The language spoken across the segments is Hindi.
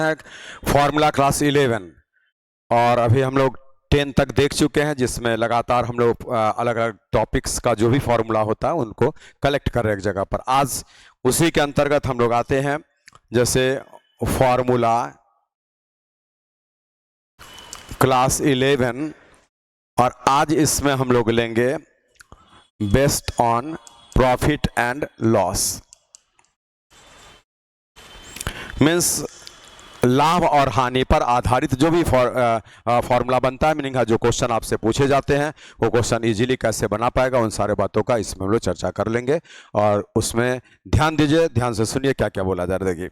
है फॉर्मूला क्लास 11 और अभी हम लोग 10 तक देख चुके हैं, जिसमें लगातार हम लोग अलग अलग टॉपिक्स का जो भी फॉर्मूला होता है उनको कलेक्ट कर रहे हैं एक जगह पर। आज उसी के अंतर्गत हम लोग आते हैं, जैसे फॉर्मूला क्लास 11, और आज इसमें हम लोग लेंगे based on profit and loss. Means लाभ और हानि पर आधारित जो भी फॉर्मूला बनता है, मीनिंग जो क्वेश्चन आपसे पूछे जाते हैं वो क्वेश्चन इजीली कैसे बना पाएगा, उन सारे बातों का इसमें हम लोग चर्चा कर लेंगे। और उसमें ध्यान दीजिए, ध्यान से सुनिए क्या क्या बोला जा रहा है। देखिए,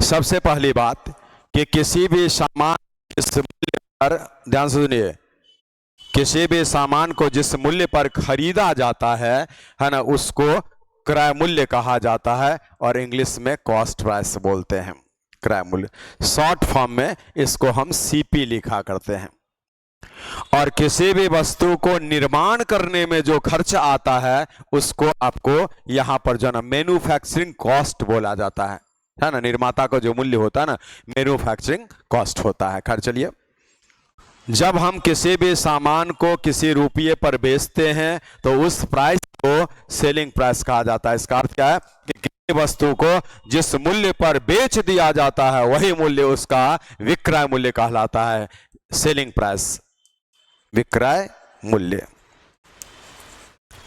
सबसे पहली बात कि किसी भी सामान जिस मूल्य पर, ध्यान से सुनिए, किसी भी सामान को जिस मूल्य पर खरीदा जाता है ना, उसको क्रय मूल्य कहा जाता है और इंग्लिश में कॉस्ट प्राइस बोलते हैं। क्रय मूल्य शॉर्ट फॉर्म में इसको हम सीपी लिखा करते हैं। और किसी भी वस्तु को निर्माण करने में जो खर्च आता है उसको आपको यहां पर जो ना मैन्युफैक्चरिंग कॉस्ट बोला जाता है ना। निर्माता का जो मूल्य होता है ना, मैन्युफैक्चरिंग कॉस्ट होता है। खैर चलिए, जब हम किसी भी सामान को किसी रुपये पर बेचते हैं तो उस प्राइस को सेलिंग प्राइस कहा जाता है। इसका अर्थ क्या है कि किसी वस्तु को जिस मूल्य पर बेच दिया जाता है वही मूल्य उसका विक्रय मूल्य कहलाता है। सेलिंग प्राइस, विक्रय मूल्य।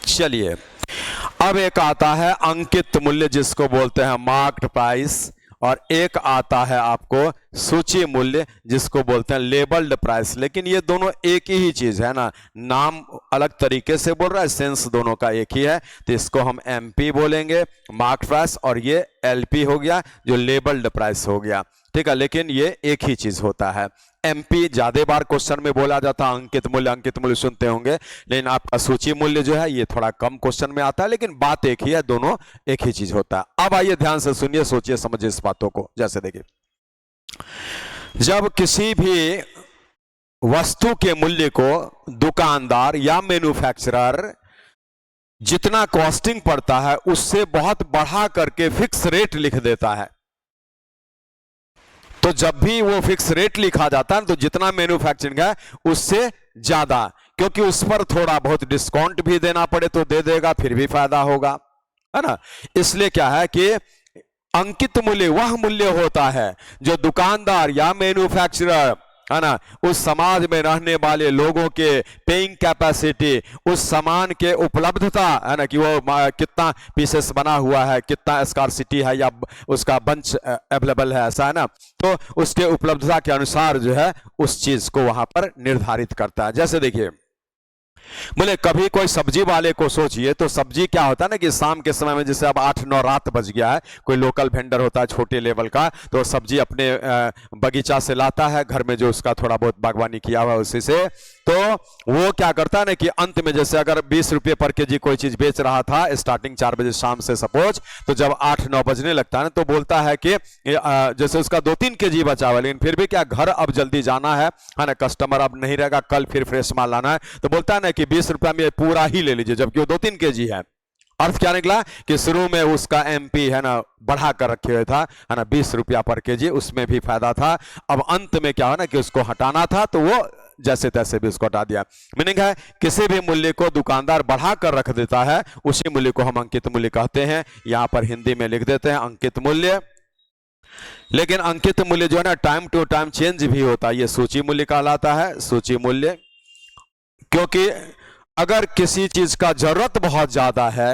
चलिए, अब एक आता है अंकित मूल्य जिसको बोलते हैं मार्क्ड प्राइस, और एक आता है आपको सूची मूल्य जिसको बोलते हैं लेबल्ड प्राइस। लेकिन ये दोनों एक ही चीज है ना, नाम अलग तरीके से बोल रहा है, सेंस दोनों का एक ही है। तो इसको हम एमपी बोलेंगे, मार्क प्राइस, और ये एलपी हो गया जो लेबल्ड प्राइस हो गया। ठीक है, लेकिन ये एक ही चीज होता है। एमपी ज्यादा बार क्वेश्चन में बोला जाता है, अंकित मूल्य सुनते होंगे, लेकिन आपका सूची मूल्य जो है ये थोड़ा कम क्वेश्चन में आता है, लेकिन बात एक ही है, दोनों एक ही चीज होता है। अब आइए ध्यान से सुनिए, सोचिए समझिए इस बातों को। जैसे देखिए, जब किसी भी वस्तु के मूल्य को दुकानदार या मैन्युफैक्चरर जितना कॉस्टिंग पड़ता है उससे बहुत बढ़ा करके फिक्स रेट लिख देता है, तो जब भी वो फिक्स रेट लिखा जाता है तो जितना मैन्युफैक्चरिंग है उससे ज्यादा, क्योंकि उस पर थोड़ा बहुत डिस्काउंट भी देना पड़े तो दे देगा, फिर भी फायदा होगा, है ना। इसलिए क्या है कि अंकित मूल्य वह मूल्य होता है जो दुकानदार या मैन्युफैक्चरर, है ना, उस समाज में रहने वाले लोगों के पेइंग कैपेसिटी, उस सामान के उपलब्धता, है ना, कि वो कितना पीसेस बना हुआ है, कितना स्कार्सिटी है या उसका बंच अवेलेबल है, ऐसा है ना, तो उसके उपलब्धता के अनुसार जो है उस चीज को वहां पर निर्धारित करता है। जैसे देखिए, बोले कभी कोई सब्जी वाले को सोचिए, तो सब्जी क्या होता है ना कि शाम के समय में, जैसे अब 8-9 रात बज गया है, कोई लोकल वेंडर होता है छोटे लेवल का, तो सब्जी अपने बगीचा से लाता है, घर में जो उसका थोड़ा बहुत बागवानी किया हुआ है उसी से, तो वो क्या करता है ना कि अंत में, जैसे अगर 20 रुपये पर केजी कोई चीज बेच रहा था स्टार्टिंग 4 बजे शाम से सपोज, तो जब 8-9 बजने लगता है ना तो बोलता है कि जैसे उसका 2-3 केजी बचा हुआ, लेकिन फिर भी क्या घर अब जल्दी जाना है ना, कस्टमर अब नहीं रहेगा, कल फिर फ्रेश माल लाना है, तो बोलता है ना कि 20 रुपया में पूरा ही ले लीजिए, जबकि वो 2-3 केजी है। अर्थ क्या निकला कि शुरू में उसका एमपी, है ना, बढ़ा कर रखे हुए था, है ना, 20 रुपया पर केजी, उसमें भी फायदा था। अब अंत में क्या हो ना कि उसको हटाना था, तो वो जैसे तैसे भी उसको हटा दिया। मीनिंग है किसी भी मूल्य को दुकानदार बढ़ा कर रख देता है, उसी मूल्य को हम अंकित मूल्य कहते हैं। यहां पर हिंदी में लिख देते हैं अंकित मूल्य। लेकिन अंकित मूल्य जो है ना टाइम टू टाइम चेंज भी होता है, ये सूची मूल्य कहलाता है, सूची मूल्य। क्योंकि अगर किसी चीज का जरूरत बहुत ज्यादा है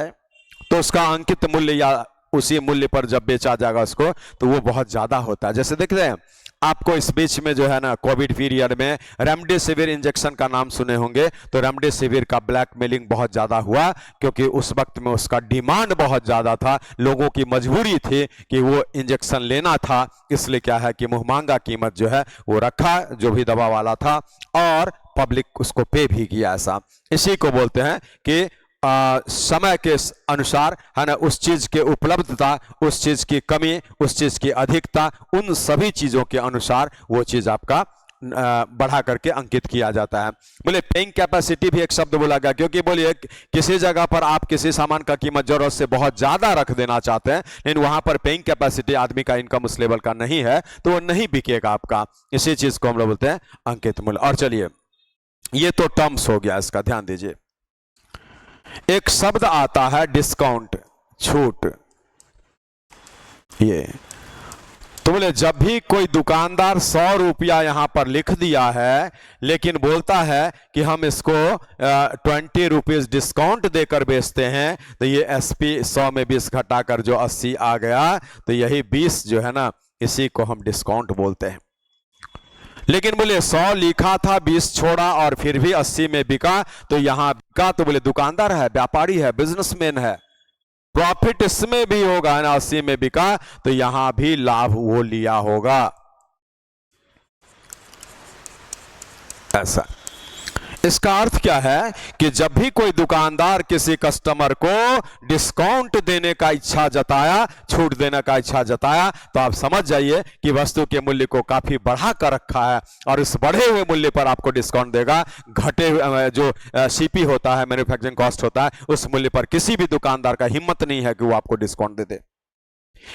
तो उसका अंकित मूल्य या उसी मूल्य पर जब बेचा जाएगा उसको, तो वो बहुत ज्यादा होता है। जैसे देख रहे हैं, आपको इस बीच में जो है ना कोविड पीरियड में रेमडेसिविर इंजेक्शन का नाम सुने होंगे, तो रेमडेसिविर का ब्लैकमेलिंग बहुत ज्यादा हुआ, क्योंकि उस वक्त में उसका डिमांड बहुत ज्यादा था, लोगों की मजबूरी थी कि वो इंजेक्शन लेना था, इसलिए क्या है कि मुहमांगा कीमत जो है वो रखा जो भी दवा वाला था, और पब्लिक उसको पे भी किया। ऐसा इसी को बोलते हैं कि समय के अनुसार, है ना, उस चीज के उपलब्धता, उस चीज की कमी, उस चीज की अधिकता, उन सभी चीजों के अनुसार वो चीज आपका बढ़ा करके अंकित किया जाता है। बोले पेइंग कैपेसिटी भी एक शब्द बोला गया, क्योंकि बोलिए किसी जगह पर आप किसी सामान का कीमत जरूरत से बहुत ज्यादा रख देना चाहते हैं, लेकिन वहां पर पेइंग कैपेसिटी आदमी का इनकम उस लेवल का नहीं है, तो वो नहीं बिकेगा आपका। इसी चीज को हम लोग बोलते हैं अंकित मूल्य। और चलिए, ये तो टर्म्स हो गया, इसका ध्यान दीजिए। एक शब्द आता है डिस्काउंट, छूट। ये तो बोले जब भी कोई दुकानदार 100 रुपया यहां पर लिख दिया है, लेकिन बोलता है कि हम इसको 20 रुपीज डिस्काउंट देकर बेचते हैं, तो ये एसपी 100 में 20 घटाकर जो 80 आ गया, तो यही 20 जो है ना, इसी को हम डिस्काउंट बोलते हैं। लेकिन बोले 100 लिखा था, 20 छोड़ा और फिर भी 80 में बिका, तो यहां बिका, तो बोले दुकानदार है, व्यापारी है, बिजनेसमैन है, प्रॉफिट इसमें भी होगा ना। 80 में बिका तो यहां भी लाभ वो लिया होगा, ऐसा। इसका अर्थ क्या है कि जब भी कोई दुकानदार किसी कस्टमर को डिस्काउंट देने का इच्छा जताया, छूट देने का इच्छा जताया, तो आप समझ जाइए कि वस्तु के मूल्य को काफी बढ़ा कर रखा है, और इस बढ़े हुए मूल्य पर आपको डिस्काउंट देगा। घटे हुए जो सीपी होता है, मैन्युफैक्चरिंग कॉस्ट होता है, उस मूल्य पर किसी भी दुकानदार का हिम्मत नहीं है कि वो आपको डिस्काउंट दे दे।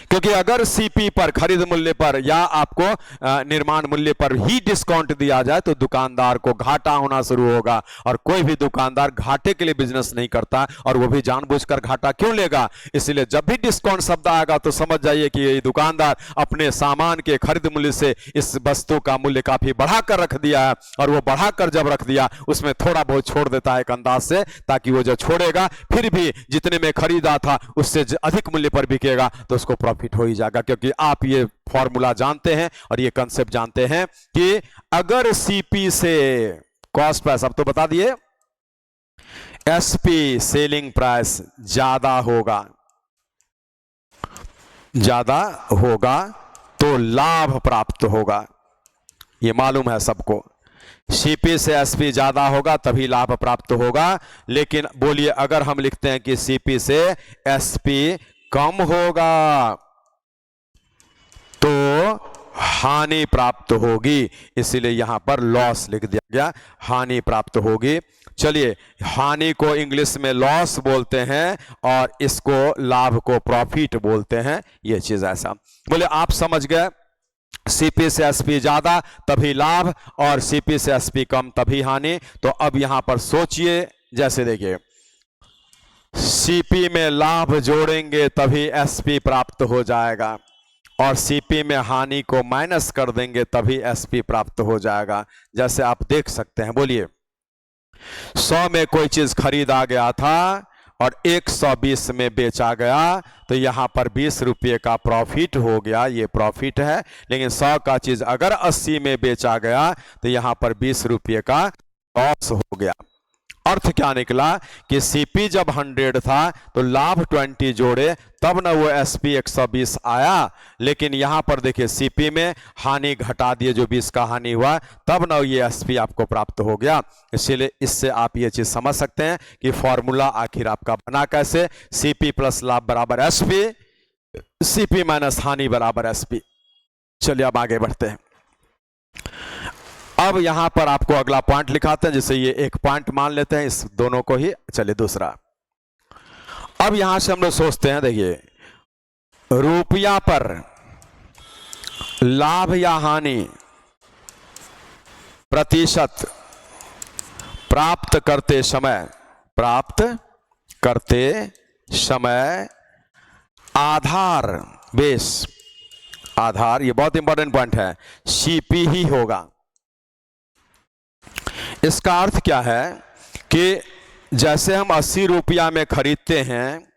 क्योंकि अगर सीपी पर, खरीद मूल्य पर या आपको निर्माण मूल्य पर ही डिस्काउंट दिया जाए, तो दुकानदार को घाटा होना शुरू होगा। और कोई भी दुकानदार घाटे के लिए बिजनेस नहीं करता, और वो भी जानबूझकर घाटा क्यों लेगा। इसलिए जब भी डिस्काउंट शब्द आएगा तो समझ जाइए कि ये दुकानदार अपने सामान के खरीद मूल्य से इस वस्तु का मूल्य काफी बढ़ाकर रख दिया है, और वो बढ़ाकर जब रख दिया, उसमें थोड़ा बहुत छोड़ देता है एक अंदाज से, ताकि वो जो छोड़ेगा फिर भी जितने में खरीदा था उससे अधिक मूल्य पर बिकेगा, तो उसको प्रॉफिट हो ही जाएगा। क्योंकि आप ये फॉर्मूला जानते हैं और ये कंसेप्ट जानते हैं कि अगर सीपी से, कॉस्ट प्राइस अब तो बता दिए, एसपी सेलिंग प्राइस ज्यादा होगा तो लाभ प्राप्त होगा। ये मालूम है सबको, सीपी से एसपी ज्यादा होगा तभी लाभ प्राप्त होगा। लेकिन बोलिए अगर हम लिखते हैं कि सीपी से एसपी कम होगा तो हानि प्राप्त होगी, इसलिए यहां पर लॉस लिख दिया गया, हानि प्राप्त होगी। चलिए, हानि को इंग्लिश में लॉस बोलते हैं और इसको लाभ को प्रॉफिट बोलते हैं। ये चीज ऐसा, बोले आप समझ गए, सीपी से एसपी ज्यादा तभी लाभ, और सीपी से एसपी कम तभी हानि। तो अब यहां पर सोचिए, जैसे देखिए, सीपी में लाभ जोड़ेंगे तभी एसपी प्राप्त हो जाएगा, और सीपी में हानि को माइनस कर देंगे तभी एसपी प्राप्त हो जाएगा। जैसे आप देख सकते हैं, बोलिए 100 में कोई चीज खरीदा गया था और 120 में बेचा गया, तो यहां पर 20 रुपये का प्रॉफिट हो गया, ये प्रॉफिट है। लेकिन 100 का चीज अगर 80 में बेचा गया, तो यहां पर 20 रुपये का लॉस हो गया। अर्थ क्या निकला कि सीपी जब 100 था तो लाभ 20 जोड़े तब ना वो एसपी 120 आया। लेकिन यहां पर देखिए सीपी में हानि घटा दिए, जो 20 का हानि हुआ, तब ना ये एसपी आपको प्राप्त हो गया। इसलिए इससे आप ये चीज समझ सकते हैं कि फॉर्मूला आखिर आपका बना कैसे, सीपी प्लस लाभ बराबर एसपी, सीपी माइनस हानि बराबर एसपी। चलिए अब आगे बढ़ते हैं। अब यहां पर आपको अगला पॉइंट लिखाते हैं, जिसे ये एक पॉइंट मान लेते हैं इस दोनों को ही। चलिए दूसरा, अब यहां से हम लोग सोचते हैं, देखिए रुपया पर लाभ या हानि प्रतिशत प्राप्त करते समय आधार बेस, आधार, ये बहुत इंपॉर्टेंट पॉइंट है, सीपी ही होगा। इसका अर्थ क्या है कि जैसे हम 80 रुपया में खरीदते हैं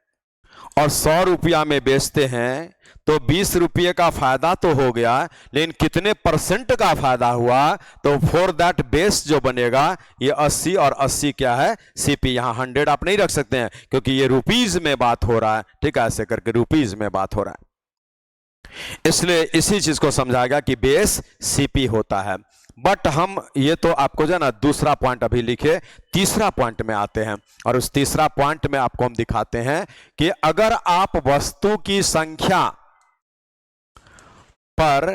और 100 रुपया में बेचते हैं, तो 20 रुपये का फायदा तो हो गया, लेकिन कितने परसेंट का फायदा हुआ, तो फॉर दैट बेस जो बनेगा ये 80, और 80 क्या है, सीपी। यहां 100 आप नहीं रख सकते हैं क्योंकि ये रुपीज में बात हो रहा है, ठीक है, ऐसे करके रुपीज में बात हो रहा है। इसलिए इसी चीज को समझाएगा कि बेस सीपी होता है। बट हम ये तो आपको जो है ना दूसरा पॉइंट अभी लिखे, तीसरा पॉइंट में आते हैं, और उस तीसरा पॉइंट में आपको हम दिखाते हैं कि अगर आप वस्तु की संख्या पर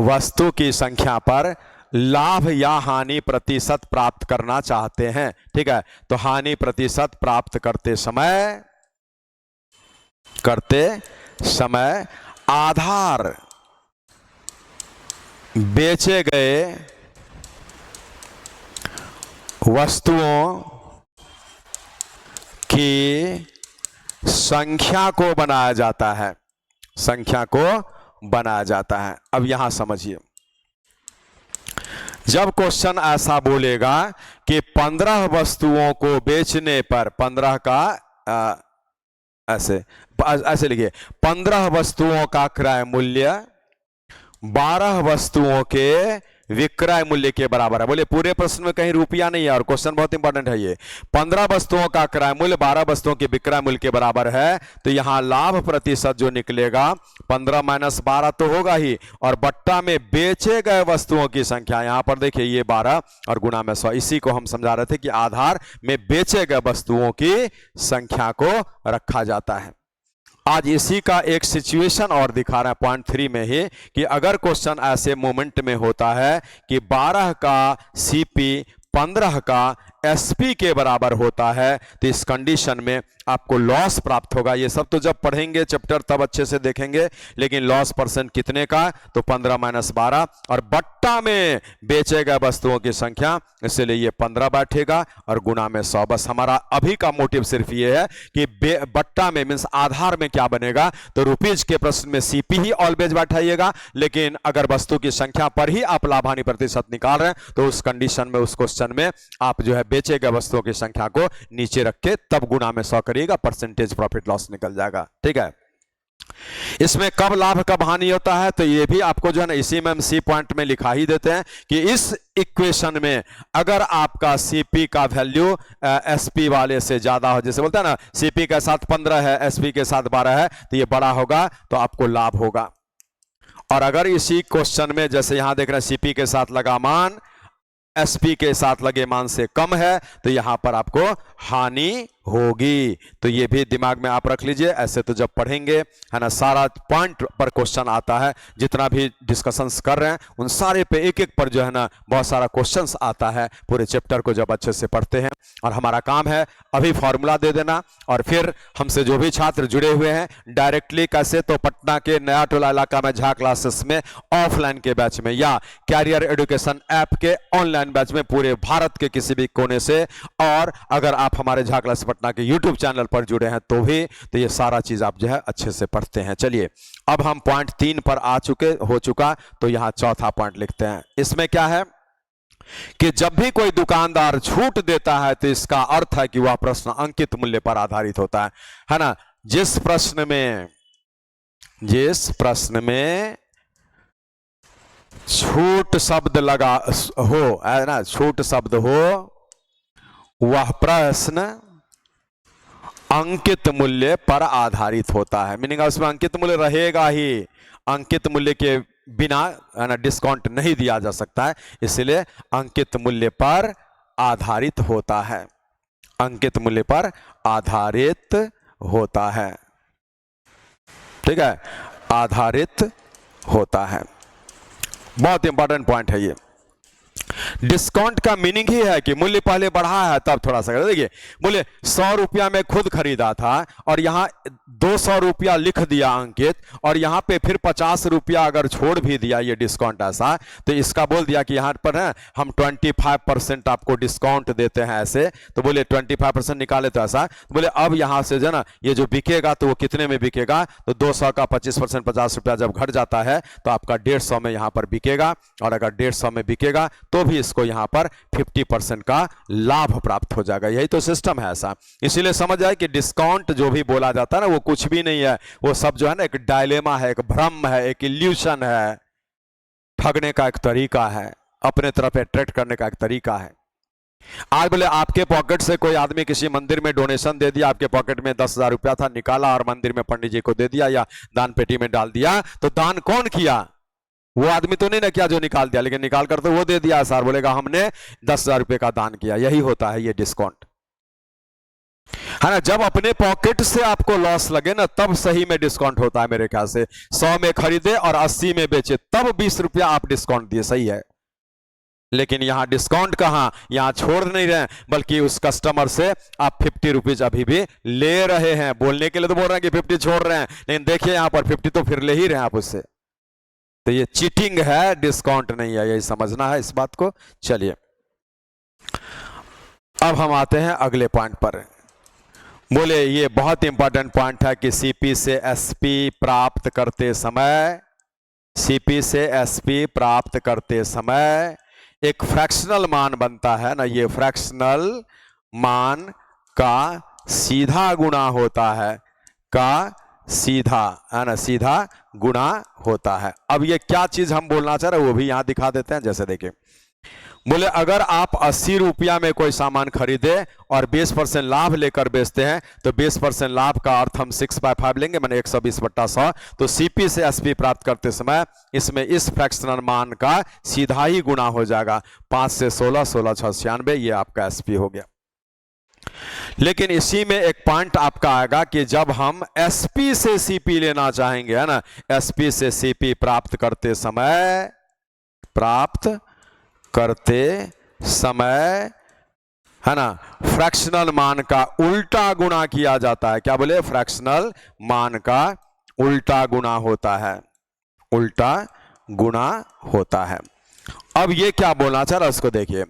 वस्तु की संख्या पर लाभ या हानि प्रतिशत प्राप्त करना चाहते हैं। ठीक है, तो हानि प्रतिशत प्राप्त करते समय आधार बेचे गए वस्तुओं की संख्या को बनाया जाता है, संख्या को बनाया जाता है। अब यहां समझिए, जब क्वेश्चन ऐसा बोलेगा कि 15 वस्तुओं को बेचने पर 15 का ऐसे लिखिए, 15 वस्तुओं का क्रय मूल्य 12 वस्तुओं के विक्रय मूल्य के बराबर है। बोले पूरे प्रश्न में कहीं रुपया नहीं है, और क्वेश्चन बहुत इंपॉर्टेंट है ये। 15 वस्तुओं का क्रय मूल्य 12 वस्तुओं के विक्रय मूल्य के बराबर है, तो यहां लाभ प्रतिशत जो निकलेगा 15 माइनस 12 तो होगा ही, और बट्टा में बेचे गए वस्तुओं की संख्या, यहां पर देखिए ये 12 और गुणा में 100, इसी को हम समझा रहे थे कि आधार में बेचे गए वस्तुओं की संख्या को रखा जाता है। आज इसी का एक सिचुएशन और दिखा रहा है पॉइंट 3 में ही, कि अगर क्वेश्चन ऐसे मोमेंट में होता है कि 12 का सीपी 15 का एसपी के बराबर होता है, तो इस कंडीशन में आपको लॉस प्राप्त होगा। ये सब तो जब पढ़ेंगे चैप्टर तब अच्छे से देखेंगे, लेकिन लॉस परसेंट कितने का, तो 15 माइनस 12, और बट्टा में बेचे गए वस्तुओं की संख्या, इसलिए ये 15 बैठेगा और गुणा में 100। बस हमारा अभी का मोटिव सिर्फ ये है कि बट्टा में मीन्स आधार में क्या बनेगा, तो रुपीज के प्रश्न में सीपी ही ऑलवेज बैठाइएगा, लेकिन अगर वस्तु की संख्या पर ही आप लाभ हानि प्रतिशत निकाल रहे हैं, तो उस कंडीशन में उस क्वेश्चन में आप जो है बेचे गए वस्तुओं की संख्या को नीचे रख के तब गुणा में 100 करिएगा, परसेंटेज प्रॉफिट लॉस निकल जाएगा। ठीक है, इसमें कब लाभ कब हानि होता है, तो ये भी आपको जो है ना इसी में हम सी पॉइंट में लिखा ही देते हैं कि इस इक्वेशन में अगर आपका सीपी का वैल्यू एसपी वाले से ज्यादा हो, जैसे बोलते हैं ना सीपी के साथ 15 है, एसपी के साथ 12 है, तो ये बड़ा होगा तो आपको लाभ होगा। और अगर इसी क्वेश्चन में जैसे यहां देख रहे हैं सीपी के साथ लगा मान एसपी के साथ लगे मान से कम है, तो यहां पर आपको हानि होगी। तो ये भी दिमाग में आप रख लीजिए, ऐसे तो जब पढ़ेंगे है ना सारा पॉइंट पर क्वेश्चन आता है, जितना भी डिस्कशंस कर रहे हैं उन सारे पे एक एक पर जो है ना बहुत सारा क्वेश्चंस आता है पूरे चैप्टर को जब अच्छे से पढ़ते हैं। और हमारा काम है अभी फॉर्मूला दे देना, और फिर हमसे जो भी छात्र जुड़े हुए हैं डायरेक्टली कैसे, तो पटना के नया टोला इलाका में झा क्लासेस में ऑफलाइन के बैच में, या कैरियर एजुकेशन ऐप के ऑनलाइन बैच में पूरे भारत के किसी भी कोने से, और अगर आप हमारे झा क्लास पटना के यूट्यूब चैनल पर जुड़े हैं तो भी, तो ये सारा चीज आप जो है अच्छे से पढ़ते हैं। चलिए अब हम पॉइंट 3 पर हो चुका, तो यहां चौथा पॉइंट लिखते हैं। इसमें क्या है कि जब भी कोई दुकानदार छूट देता है तो इसका अर्थ है कि वह प्रश्न अंकित मूल्य पर आधारित होता है ना। जिस प्रश्न में छूट शब्द लगा हो, है ना, छूट शब्द हो, वह प्रश्न अंकित मूल्य पर आधारित होता है। मीनिंग उसमें अंकित मूल्य रहेगा ही, अंकित मूल्य के बिना है ना डिस्काउंट नहीं दिया जा सकता है, इसलिए अंकित मूल्य पर आधारित होता है, अंकित मूल्य पर आधारित होता है। ठीक है, आधारित होता है, बहुत इंपॉर्टेंट पॉइंट है ये। डिस्काउंट का मीनिंग ही है कि मूल्य पहले बढ़ा है तब थोड़ा सा, देखिए मूल्य 100 रुपया में खुद खरीदा था और यहां 200 रुपया लिख दिया अंकित, और यहां पे फिर 50 रुपया अगर छोड़ भी दिया ये डिस्काउंट ऐसा, तो इसका बोल दिया कि यहां पर है हम 25% आपको डिस्काउंट देते हैं ऐसे, तो बोले 25% निकाले तो ऐसा, तो बोले अब यहां से जो ना ये जो बिकेगा तो वो कितने में बिकेगा, तो 200 का 25% 50 रुपया जब घट जाता है तो आपका 150 में यहां पर बिकेगा, और अगर 150 में बिकेगा तो भी इसको यहां पर 50% का लाभ प्राप्त हो जाएगा। यही तो सिस्टम है ऐसा। इसीलिए समझ जाए कि डिस्काउंट जो भी बोला जाता है ना वो कुछ भी नहीं है, वो सब जो है ना एक डायलेमा है, एक भ्रम है, एक इल्यूशन है, ठगने का एक तरीका है, अपने तरफ अट्रैक्ट करने का एक तरीका है। आज बोले आपके पॉकेट से कोई आदमी किसी मंदिर में डोनेशन दे दिया, आपके पॉकेट में 10,000 रुपया था, निकाला और मंदिर में पंडित जी को दे दिया या दान पेटी में डाल दिया, तो दान कौन किया? वो आदमी तो नहीं ना किया जो निकाल दिया, लेकिन निकाल कर तो वो दे दिया, सर बोलेगा हमने 10,000 रुपए का दान किया। यही होता है ये डिस्काउंट। है ना। जब अपने पॉकेट से आपको लॉस लगे ना, तब सही में डिस्काउंट होता है मेरे ख्याल से। 100 में खरीदे और 80 में बेचे, तब 20 रुपया आप डिस्काउंट दिए, सही है। लेकिन यहां डिस्काउंट कहां, यहां छोड़ नहीं रहे हैं, बल्कि उस कस्टमर से आप 50 रुपीज अभी भी ले रहे हैं। बोलने के लिए तो बोल रहे हैं कि 50 छोड़ रहे हैं, लेकिन देखिए यहां पर 50 तो फिर ले ही रहे हैं आप उससे। तो ये चीटिंग है, डिस्काउंट नहीं है, यही समझना है इस बात को। चलिए अब हम आते हैं अगले पॉइंट पर। बोले ये बहुत इंपॉर्टेंट पॉइंट है कि सीपी से एसपी प्राप्त करते समय, सीपी से एसपी प्राप्त करते समय एक फ्रैक्शनल मान बनता है ना, ये फ्रैक्शनल मान का सीधा गुणा होता है, का सीधा, है ना, सीधा गुणा होता है। अब ये क्या चीज हम बोलना चाह रहे हैं वो भी यहां दिखा देते हैं। जैसे देखिए, बोले अगर आप 80 रुपया में कोई सामान खरीदे और 20% लाभ लेकर बेचते हैं, तो 20% लाभ का अर्थ हम 6/5 लेंगे, माने 120/100। तो सीपी से एसपी प्राप्त करते समय इसमें इस फ्रैक्शनल मान का सीधा ही गुणा हो जाएगा। 5 से 16, 16 6 96, ये आपका एसपी हो गया। लेकिन इसी में एक पॉइंट आपका आएगा कि जब हम एसपी से सीपी लेना चाहेंगे, है ना, एसपी से सीपी प्राप्त करते समय, प्राप्त करते समय, है ना, फ्रैक्शनल मान का उल्टा गुणा किया जाता है। क्या बोले, फ्रैक्शनल मान का उल्टा गुणा होता है, उल्टा गुणा होता है। अब ये क्या बोलना चाह रहा है उसको देखिए।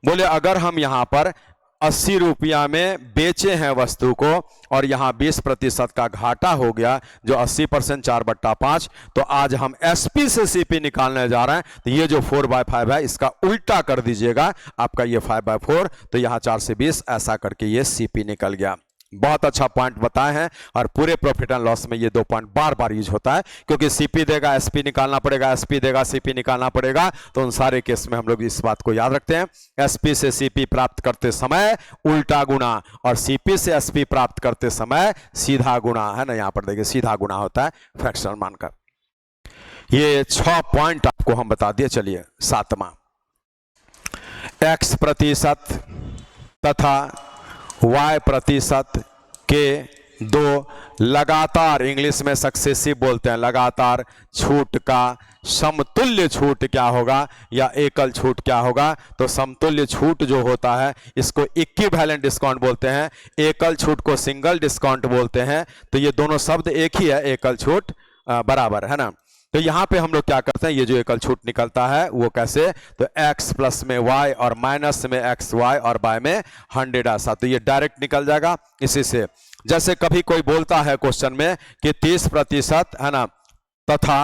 बोले अगर हम यहां पर 80 रुपया में बेचे हैं वस्तु को और यहां 20% का घाटा हो गया, जो 80% 4/5, तो आज हम एसपी से सीपी निकालने जा रहे हैं। तो ये जो 4/5 है इसका उल्टा कर दीजिएगा, आपका ये 5/4, तो यहां 4 से 20, ऐसा करके ये सीपी निकल गया। बहुत अच्छा पॉइंट बताए हैं, और पूरे प्रॉफिट एंड लॉस में ये 2 पॉइंट बार बार यूज होता है, क्योंकि सीपी देगा एसपी निकालना पड़ेगा, एसपी देगा सीपी निकालना पड़ेगा। तो उन सारे केस में हम लोग इस बात को याद रखते हैं। एसपी से सीपी प्राप्त करते समय उल्टा गुणा, और सीपी से एसपी प्राप्त करते समय सीधा गुणा, है ना। यहां पर देखिए सीधा गुणा होता है फ्रैक्शनल मान का। ये 6 पॉइंट आपको हम बता दिए। चलिए 7वां, x% तथा y% के 2 लगातार, इंग्लिश में सक्सेसिव बोलते हैं, लगातार छूट का समतुल्य छूट क्या होगा, या एकल छूट क्या होगा। तो समतुल्य छूट जो होता है इसको इक्विवेलेंट डिस्काउंट बोलते हैं, एकल छूट को सिंगल डिस्काउंट बोलते हैं। तो ये दोनों शब्द एक ही है, एकल छूट बराबर, है ना। तो यहां पे हम लोग क्या करते हैं, ये जो एकल छूट निकलता है वो कैसे, तो x प्लस में y और माइनस में x y और y में 100 ऐसा, तो ये डायरेक्ट निकल जाएगा इसी से। जैसे कभी कोई बोलता है क्वेश्चन में कि 30%, है ना, तथा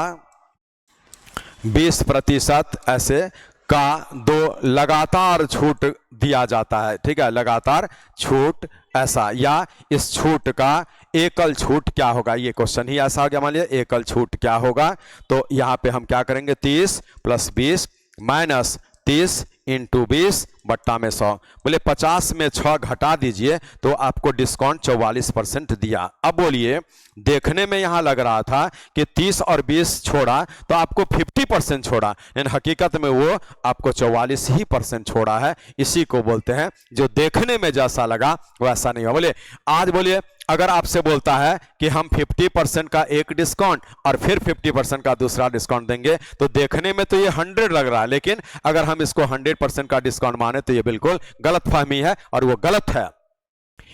20% ऐसे का 2 लगातार छूट दिया जाता है, ठीक है, लगातार छूट ऐसा, या इस छूट का एकल छूट क्या होगा। ये क्वेश्चन ही ऐसा हो गया, मान लीजिए एकल छूट क्या होगा। तो यहां पे हम क्या करेंगे, 30 + 20 माइनस 30 × 20 बट्टा में 100। बोले 50 में 6 घटा दीजिए तो आपको डिस्काउंट 44% दिया। अब बोलिए, देखने में यहां लग रहा था कि 30 और 20 छोड़ा तो आपको 50% छोड़ा, लेकिन हकीकत में वो आपको 44% छोड़ा है। इसी को बोलते हैं, जो देखने में जैसा लगा वैसा नहीं हुआ। बोले आज, बोलिए अगर आपसे बोलता है कि हम 50% का एक डिस्काउंट और फिर 50% का दूसरा डिस्काउंट देंगे, तो देखने में तो ये 100 लग रहा है, लेकिन अगर हम इसको 100% का डिस्काउंट माने तो ये बिल्कुल गलत फहमी है, और वो गलत है।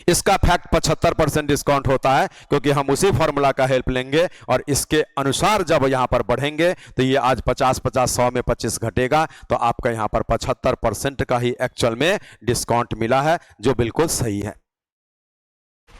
इसका फैक्ट 75% डिस्काउंट होता है, क्योंकि हम उसी फॉर्मूला का हेल्प लेंगे और इसके अनुसार जब यहां पर बढ़ेंगे तो ये आज 50-50 100 में 25 घटेगा, तो आपका यहां पर 75% का ही एक्चुअल में डिस्काउंट मिला है, जो बिल्कुल सही है।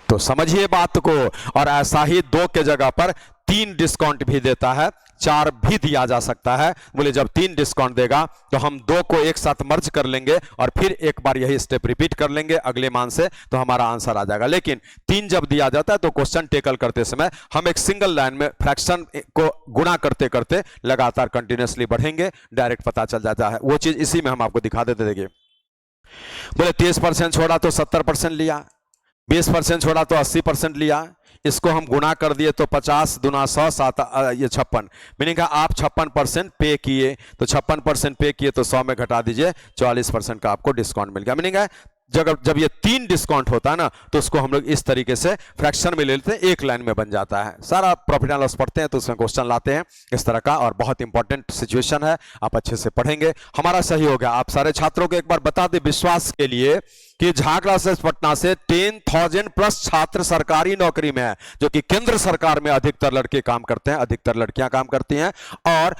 तो समझिए बात को। और ऐसा ही 2 के जगह पर 3 डिस्काउंट भी देता है, 4 भी दिया जा सकता है। बोले जब 3 डिस्काउंट देगा तो हम 2 को एक साथ मर्ज कर लेंगे और फिर एक बार यही स्टेप रिपीट कर लेंगे अगले मान से, तो हमारा आंसर आ जाएगा। लेकिन 3 जब दिया जाता है तो क्वेश्चन टेकल करते समय हम एक सिंगल लाइन में फ्रैक्शन को गुणा करते करते लगातार कंटिन्यूअसली बढ़ेंगे, डायरेक्ट पता चल जाता है। वो चीज इसी में हम आपको दिखा देते। देखिए, बोले 30% छोड़ा तो 70% लिया, 20% छोड़ा तो 80% लिया, इसको हम गुणा कर दिए तो 50 दूना 100 7 ये 56, मीनिंग आप 56% पे किए, तो 56% पे किए तो 100 में घटा दीजिए 44% का आपको डिस्काउंट मिल गया। मीनिंग जब ये 3 डिस्काउंट होता है ना तो उसको हम लोग इस तरीके से फ्रैक्शन में ले लेते हैं, एक लाइन में बन जाता है। सारा प्रॉफिट एंड लॉस पढ़ते हैं तो उसमें क्वेश्चन लाते हैं इस तरह का, और बहुत इंपॉर्टेंट सिचुएशन है, आप अच्छे से पढ़ेंगे। हमारा सहयोग है, आप सारे छात्रों को एक बार बता दें विश्वास के लिए कि झा क्लासेस पटना से 10,000 प्लस छात्र सरकारी नौकरी में है, जो कि केंद्र सरकार में अधिकतर लड़के काम करते हैं, अधिकतर लड़कियां काम करती हैं, और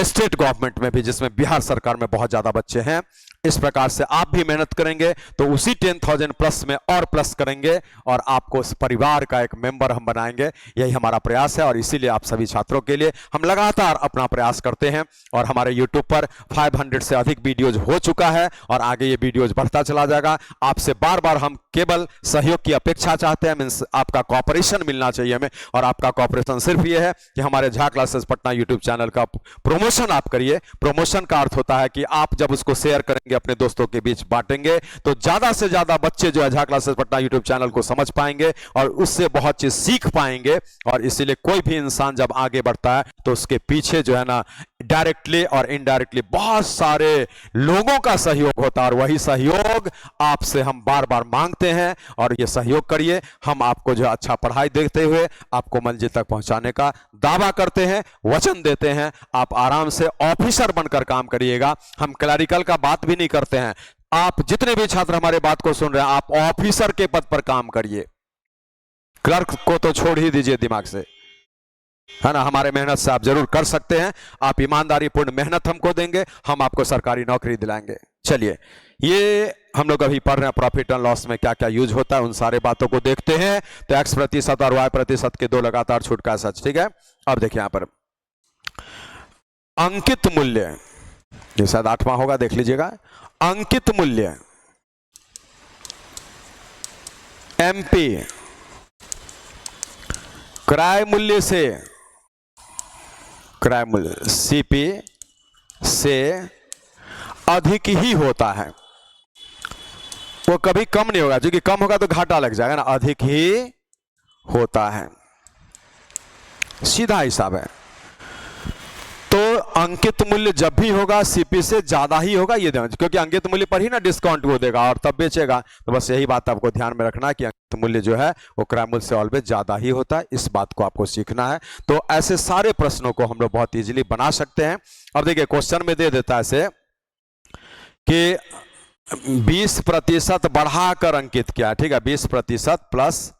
स्टेट गवर्नमेंट में भी, जिसमें बिहार सरकार में बहुत ज्यादा बच्चे हैं। इस प्रकार से आप भी मेहनत करेंगे तो उसी 10,000 प्लस में और प्लस करेंगे, और आपको इस परिवार का एक मेंबर हम बनाएंगे। यही हमारा प्रयास है, और इसीलिए आप सभी छात्रों के लिए हम लगातार अपना प्रयास करते हैं। और हमारे YouTube पर 500 से अधिक वीडियोज हो चुका है, और आगे ये वीडियोज बढ़ता चला जाएगा। आपसे बार बार हम केवल सहयोग की अपेक्षा चाहते हैं, मीन्स आपका कॉपरेशन मिलना चाहिए हमें, और आपका कॉपरेशन सिर्फ ये है कि हमारे Jha classes Patna YouTube channel का प्रमोशन आप करिए। प्रमोशन का अर्थ होता है कि आप जब उसको शेयर करेंगे, अपने दोस्तों के बीच बांटेंगे, तो ज्यादा से ज्यादा बच्चे जो है Jha classes Patna YouTube channel को समझ पाएंगे और उससे बहुत चीज सीख पाएंगे। और इसीलिए कोई भी इंसान जब आगे बढ़ता है तो उसके पीछे जो है ना डायरेक्टली और इनडायरेक्टली बहुत सारे लोगों का सहयोग होता है, और वही सहयोग आपसे हम बार बार मांगते हैं। और ये सहयोग करिए, हम आपको जो अच्छा पढ़ाई देते हुए आपको मंजिल तक पहुंचाने का दावा करते हैं, वचन देते हैं। आप आराम से ऑफिसर बनकर काम करिएगा, हम क्लरिकल का बात भी नहीं करते हैं। आप जितने भी छात्र हमारे बात को सुन रहे हैं, आप ऑफिसर के पद पर काम करिए, क्लर्क को तो छोड़ ही दीजिए दिमाग से, है ना। हमारे मेहनत से आप जरूर कर सकते हैं, आप ईमानदारी पूर्ण मेहनत हमको देंगे, हम आपको सरकारी नौकरी दिलाएंगे। चलिए, ये हम लोग अभी पढ़ रहे हैं प्रॉफिट एंड लॉस में क्या क्या यूज होता है, उन सारे बातों को देखते हैं। तो x प्रतिशत और y प्रतिशत के दो लगातार छूट का सच, ठीक है। अब देखिए यहां पर अंकित मूल्य, ये शायद 8वां होगा, देख लीजिएगा। अंकित मूल्य MP क्रय मूल्य से, क्रय मूल्य CP से अधिक ही होता है, वो कभी कम नहीं होगा, क्योंकि कम होगा तो घाटा लग जाएगा ना, अधिक ही होता है, सीधा हिसाब है। तो अंकित मूल्य जब भी होगा CP से ज्यादा ही होगा, ये ध्यान, क्योंकि अंकित मूल्य पर ही ना डिस्काउंट वो देगा और तब बेचेगा। तो बस यही बात आपको ध्यान में रखना है कि अंकित मूल्य जो है वो क्रय मूल्य से ऑलवेज ज्यादा ही होता है, इस बात को आपको सीखना है। तो ऐसे सारे प्रश्नों को हम लोग बहुत इजीली बना सकते हैं। अब देखिए क्वेश्चन में दे देता है ऐसे कि 20% बढ़ाकर अंकित किया, ठीक है, 20% प्लस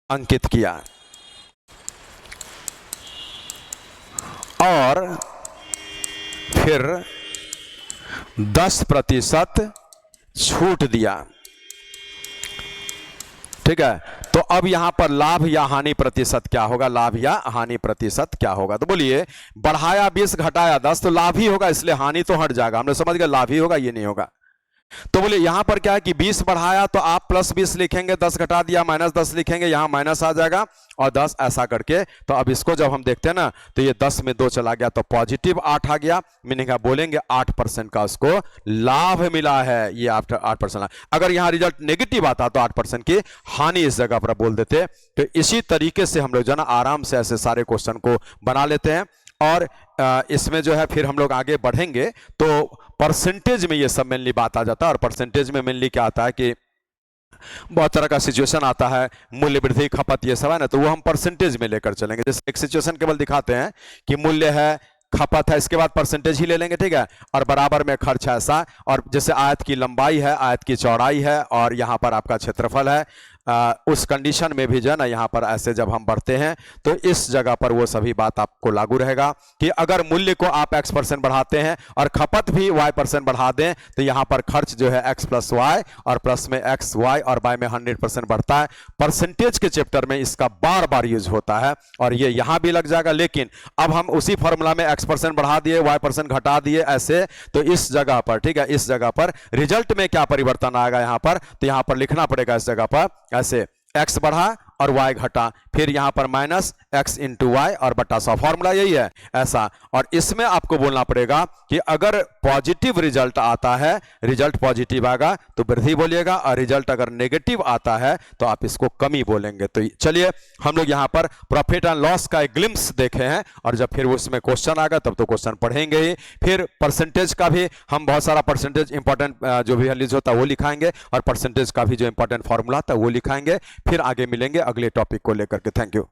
अंकित किया, और फिर 10% छूट दिया, ठीक है। तो अब यहां पर लाभ या हानि प्रतिशत क्या होगा, लाभ या हानि प्रतिशत क्या होगा। तो बोलिए, बढ़ाया 20 घटाया 10, तो लाभ ही होगा, इसलिए हानि तो हट जाएगा, हमने समझ गए, लाभ ही होगा, ये नहीं होगा। तो बोले यहां पर क्या है कि 20 बढ़ाया तो आप प्लस 20 लिखेंगे, 10 घटा दिया माइनस 10 लिखेंगे, यहां माइनस आ जाएगा, और 10 ऐसा करके। तो अब इसको जब हम देखते हैं ना, तो ये 10 में 2 चला गया, तो पॉजिटिव 8 आ गया, मीनिंग आप बोलेंगे 8% का उसको लाभ मिला है, ये 8%। अगर यहां रिजल्ट नेगेटिव आता तो 8% की हानि इस जगह पर बोल देते। तो इसी तरीके से हम लोग जो ना आराम से ऐसे सारे क्वेश्चन को बना लेते हैं, और इसमें जो है फिर हम लोग आगे बढ़ेंगे तो परसेंटेज में ये सब मेनली बात आ जाता है। और परसेंटेज में मेनली क्या आता है कि बहुत तरह का सिचुएशन आता है, मूल्य वृद्धि, खपत, ये सब है ना, तो वो हम परसेंटेज में लेकर चलेंगे। जैसे एक सिचुएशन केवल दिखाते हैं कि मूल्य है, खपत है, इसके बाद परसेंटेज ही ले लेंगे, ठीक है, और बराबर में खर्च है ऐसा। और जैसे आयत की लंबाई है, आयत की चौड़ाई है, और यहाँ पर आपका क्षेत्रफल है, उस कंडीशन में भी जो है ना यहाँ पर ऐसे जब हम बढ़ते हैं तो इस जगह पर वो सभी बात आपको लागू रहेगा कि अगर मूल्य को आप x% बढ़ाते हैं और खपत भी y% बढ़ा दें, तो यहाँ पर खर्च जो है x + y, और प्लस में x, y और y में 100% बढ़ता है। परसेंटेज के चैप्टर में इसका बार बार यूज होता है, और ये यहाँ भी लग जाएगा। लेकिन अब हम उसी फॉर्मूला में x% बढ़ा दिए, y% घटा दिए ऐसे, तो इस जगह पर, ठीक है, इस जगह पर रिजल्ट में क्या परिवर्तन आएगा यहाँ पर, तो यहाँ पर लिखना पड़ेगा इस जगह पर ऐसे, x बढ़ा और y घटा, फिर यहां पर माइनस x इंटू वाई और बटा 100। फॉर्मूला यही है ऐसा। और इसमें आपको बोलना पड़ेगा कि अगर पॉजिटिव रिजल्ट आता है, रिजल्ट पॉजिटिव आएगा तो वृद्धि बोलिएगा, और रिजल्ट अगर नेगेटिव आता है तो आप इसको कमी बोलेंगे। तो चलिए हम लोग यहां पर प्रॉफिट एंड लॉस का एक ग्लिम्स देखे हैं, और जब फिर उसमें क्वेश्चन आएगा तब तो क्वेश्चन पढ़ेंगे ही। फिर परसेंटेज का भी हम बहुत सारा परसेंटेज इंपॉर्टेंट जो भी वैल्यूज होता है वो लिखाएंगे, और परसेंटेज का भी जो इंपॉर्टेंट फॉर्मूला था वो लिखाएंगे। फिर आगे मिलेंगे अगले टॉपिक को लेकर के। Thank you.